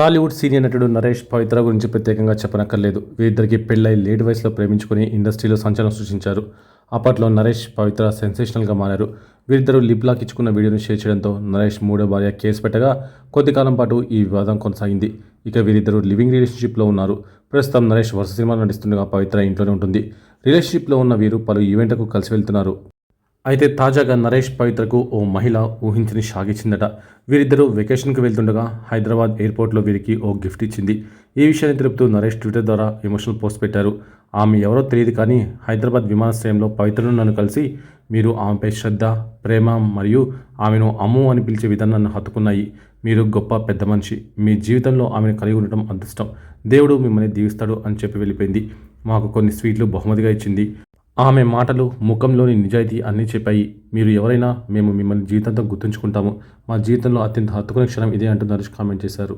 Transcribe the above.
Tollywood senior నటుడు నరేష్ పవిత్ర గురించి ప్రత్యేకంగా చెప్పనక్కర్లేదు. వీరిద్దరికీ పెళ్లై లేట్ వయసులో ప్రేమించుకుని ఇండస్ట్రీలో సంచలనం సృష్టించారు. అప్పట్లో నరేష్, పవిత్ర సెన్సేషనల్గా మారారు. వీరిద్దరూ లిప్ లాక్ ఇచ్చుకున్న వీడియోను షేర్ చేయడంతో నరేష్ మూడో భార్య కేసు పెట్టగా కొద్ది కాలం పాటు ఈ వివాదం కొనసాగింది. ఇక వీరిద్దరూ లివింగ్ రిలేషన్షిప్లో ఉన్నారు. ప్రస్తుతం నరేష్ వరుస సినిమాలు నటిస్తుండగా పవిత్ర ఇంట్లోనే ఉంటుంది. రిలేషన్షిప్లో ఉన్న వీరు పలు ఈవెంట్లకు కలిసి వెళ్తున్నారు. అయితే తాజాగా నరేష్, పవిత్రకు ఓ మహిళ ఊహించని షాక్ ఇచ్చిందట. వీరిద్దరూ వెకేషన్కి వెళ్తుండగా హైదరాబాద్ ఎయిర్పోర్ట్లో వీరికి ఓ గిఫ్ట్ ఇచ్చింది. ఈ విషయాన్ని తెలుపుతూ నరేష్ ట్విట్టర్ ద్వారా ఎమోషనల్ పోస్ట్ పెట్టారు. ఆమె ఎవరో తెలియదు కానీ హైదరాబాద్ విమానాశ్రయంలో పవిత్రను నన్ను కలిసి మీరు ఆమెపై శ్రద్ధ, ప్రేమ మరియు ఆమెను అమ్ము అని పిలిచే విధానం నన్ను హత్తుకున్నాయి. మీరు గొప్ప పెద్ద మనిషి. మీ జీవితంలో ఆమెను కలిగి ఉండటం అదృష్టం. దేవుడు మిమ్మల్ని దీవిస్తాడు అని చెప్పి వెళ్ళిపోయింది. మాకు కొన్ని స్వీట్లు బహుమతిగా ఇచ్చింది. ఆమె మాటలు, ముఖంలోని నిజాయితీ అన్నీ చెప్పాయి. మీరు ఎవరైనా మేము మిమ్మల్ని జీవితాంతం గుర్తుంచుకుంటాము. మా జీవితంలో అత్యంత హత్తుకునే క్షణం ఇదే అంటూ నరేష్ కామెంట్ చేశారు.